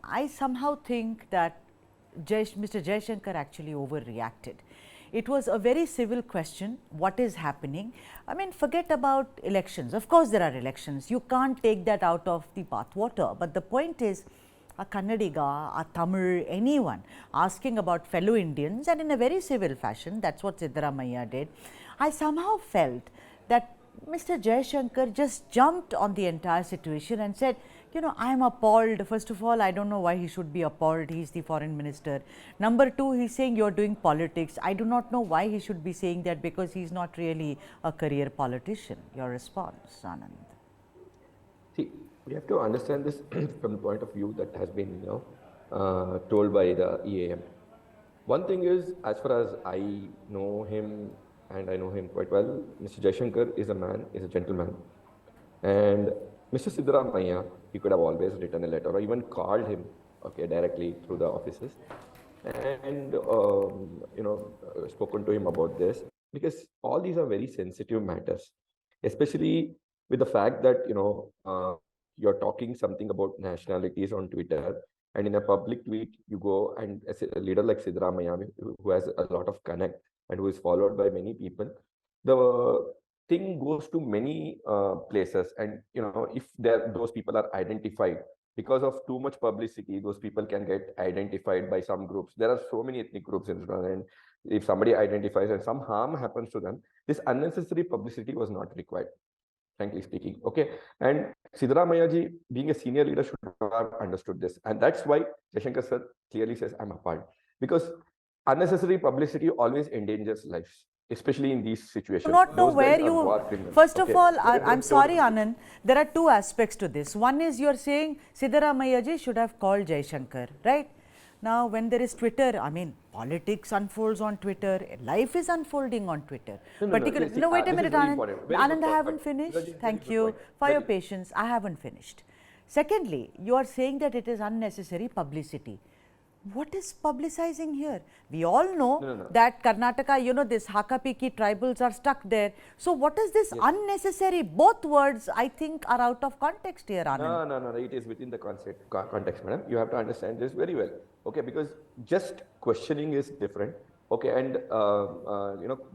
I somehow think that Mr. Jaishankar actually overreacted. It was a very civil question, what is happening. I mean, forget about elections. Of course, there are elections. You can't take that out of the bathwater. But the point is, a Kannadiga, a Tamil, anyone asking about fellow Indians, and in a very civil fashion, that's what Siddaramaiah did. I somehow felt that Mr. Jaishankar just jumped on the entire situation and said, I am appalled. First of all, I don't know why he should be appalled. He is the foreign minister. Number two, he is saying you are doing politics. I do not know why he should be saying that, because he is not really a career politician. Your response, Anand? See, we have to understand this from the point of view that has been told by the EAM. One thing is, as far as I know him, and I know him quite well, Mr. Jaishankar is a gentleman. And Mr. Siddaramaiah, he could have always written a letter or even called him, directly through the offices, and spoken to him about this, because all these are very sensitive matters, especially with the fact that you're talking something about nationalities on Twitter, and in a public tweet you go, and as a leader like Siddaramaiah, who has a lot of connect and who is followed by many people, the thing goes to many places, and if those people are identified because of too much publicity, those people can get identified by some groups. There are so many ethnic groups in Sudan, and if somebody identifies and some harm happens to them, this unnecessary publicity was not required, frankly speaking. And Siddaramaiah ji, being a senior leader, should have understood this, and that's why Jaishankar sir clearly says, I'm appalled, because unnecessary publicity always endangers lives, especially in these situations. I do not know where you, first of all, I'm sorry Anand, there are two aspects to this. One is you are saying Siddaramaiah ji should have called Jaishankar, right? Now, when there is Twitter, I mean, politics unfolds on Twitter, life is unfolding on Twitter. Wait a minute, Anand. Anand, I haven't finished. Thank you for your patience. I haven't finished. Secondly, you are saying that it is unnecessary publicity. What is publicizing here? We all know that Karnataka, this Hakapiki tribals are stuck there. So, what is this unnecessary? Both words, I think, are out of context here, Anand. No. It is within the context, madam. You have to understand this very well. Because just questioning is different. And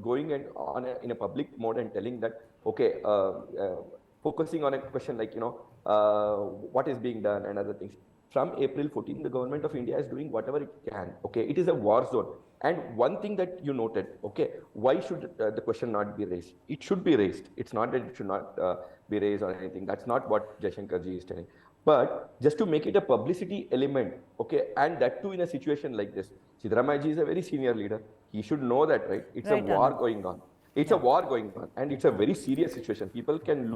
going and in a public mode and telling that, focusing on a question like what is being done and other things. From April 14, the government of India is doing whatever it can. It is a war zone. And one thing that you noted, why should the question not be raised? It should be raised. It's not that it should not be raised or anything. That's not what Jaishankar ji is telling. But just to make it a publicity element, and that too in a situation like this. Siddaramaiah ji is a very senior leader. He should know that, right? It's a war going on. It's a war going on, and it's a very serious situation. People can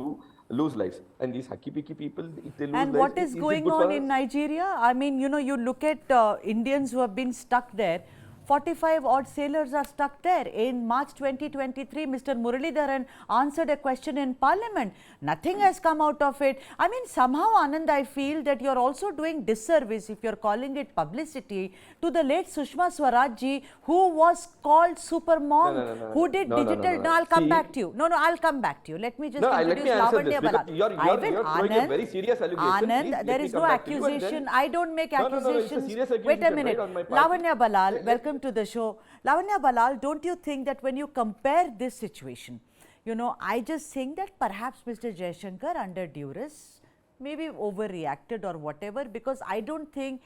lose lives, and these Hakipiki people, if they lose lives. And what is going on in Nigeria? I mean, you look at Indians who have been stuck there. 45 odd sailors are stuck there. In March 2023, Mr. Muralidharan answered a question in Parliament. Nothing has come out of it. I mean, somehow, Anand, I feel that you're also doing disservice if you're calling it publicity to the late Sushma Swaraj ji, who was called super mom, who did digital. No, I'll come back to you. No, I'll come back to you. Let me just introduce Lavanya Ballal. You're throwing a very serious allegation. Anand, there is no accusation. I don't make accusations. Wait a minute. Lavanya Ballal, welcome to the show. Lavanya Ballal, don't you think that when you compare this situation, I just think that perhaps Mr. Jaishankar under duress maybe overreacted or whatever, because I don't think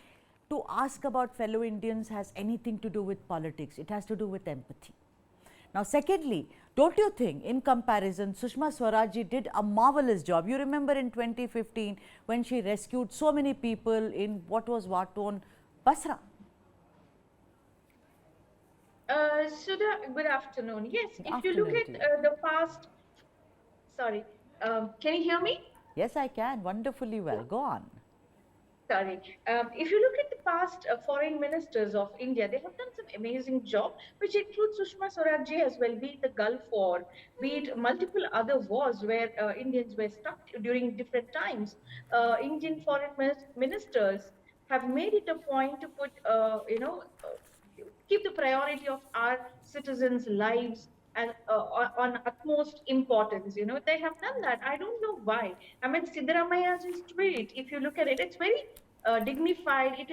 to ask about fellow Indians has anything to do with politics. It has to do with empathy. Now, secondly, don't you think in comparison, Sushma Swaraj ji did a marvelous job. You remember in 2015 when she rescued so many people in what was war-torn Basra. Sudha, good afternoon. Yes, if you look at the past, sorry, can you hear me? Yes, I can. Wonderfully well. Go on. Sorry. If you look at the past foreign ministers of India, they have done some amazing job, which includes Sushma Swaraj ji as well, be it the Gulf War, be it multiple other wars where Indians were stuck during different times. Indian foreign ministers have made it a point to put, keep the priority of our citizens' lives and on utmost importance. They have done that. I don't know why. I mean, Siddaramaiah's tweet, if you look at it, it's very dignified. It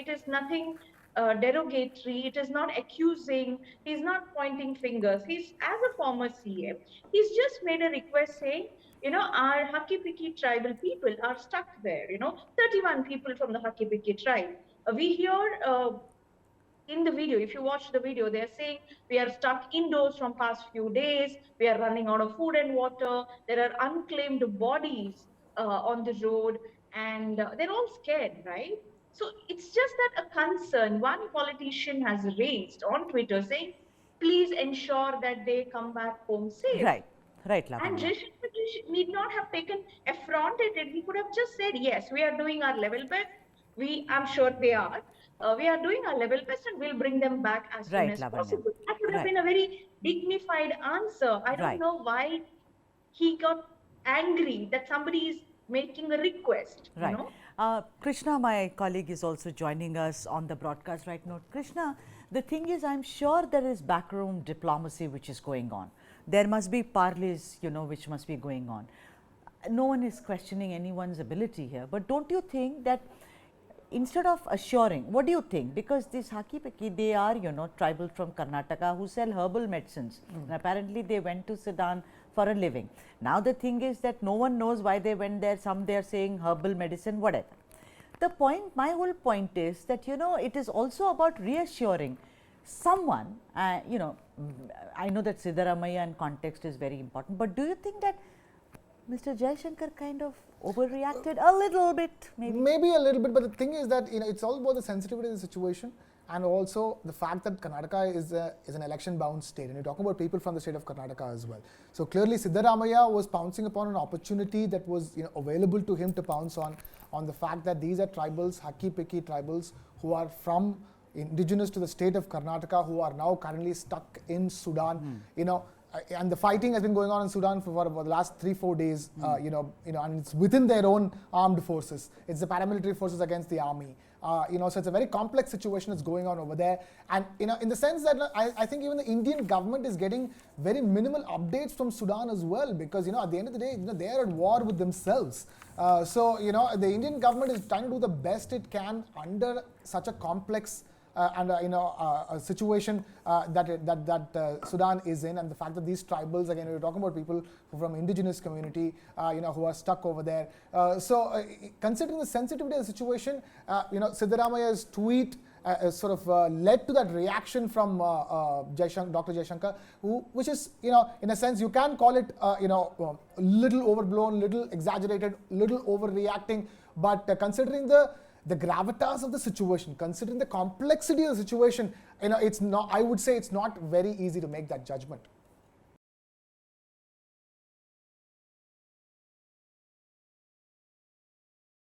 is nothing derogatory. It is not accusing. He's not pointing fingers. He's, as a former CM, he's just made a request saying, our Haki Piki tribal people are stuck there. 31 people from the Haki Piki tribe. We hear in the video, if you watch the video, they're saying we are stuck indoors from past few days. We are running out of food and water. There are unclaimed bodies on the road, and they're all scared, right? So it's just that a concern one politician has raised on Twitter saying, please ensure that they come back home safe. Right, right, And Lavanya. Jaishankar need not have taken affronted it. He could have just said, yes, we are doing our level best. I'm sure they are. We are doing our level best and we'll bring them back as soon Right, as Lavanya. possible. That would have Right. been a very dignified answer. I don't Right. know why he got angry that somebody is making a request. Right. Krishna, my colleague, is also joining us on the broadcast right now. Krishna, the thing is, I'm sure there is backroom diplomacy which is going on. There must be parleys, which must be going on. No one is questioning anyone's ability here, but don't you think that instead of assuring, what do you think? Because these Haki Peki, they are, tribal from Karnataka who sell herbal medicines. And apparently they went to Sudan for a living. Now the thing is that no one knows why they went there. Some they are saying herbal medicine, whatever. The point, my whole point is that, it is also about reassuring someone, I know that Siddaramaiah and context is very important, but do you think that Mr. Jaishankar kind of overreacted a little bit, maybe? Maybe a little bit, but the thing is that it's all about the sensitivity of the situation, and also the fact that Karnataka is an election-bound state, and you're talking about people from the state of Karnataka as well. So clearly, Siddaramaiah was pouncing upon an opportunity that was available to him to pounce on the fact that these are tribals, Haki Piki tribals, who are from indigenous to the state of Karnataka, who are now currently stuck in Sudan. And the fighting has been going on in Sudan for the last 3-4 days. And it's within their own armed forces. It's the paramilitary forces against the army. So it's a very complex situation that's going on over there. And in the sense that I think even the Indian government is getting very minimal updates from Sudan as well, because at the end of the day, they are at war with themselves. The Indian government is trying to do the best it can under such a complex a situation that Sudan is in, and the fact that these tribals, again, we're talking about people from indigenous community, who are stuck over there. Considering the sensitivity of the situation, Siddaramaiah's tweet led to that reaction from Dr. Jaishankar, which is, in a sense, you can call it, little overblown, little exaggerated, little overreacting, but considering the gravitas of the situation, considering the complexity of the situation, it's not. I would say it's not very easy to make that judgment.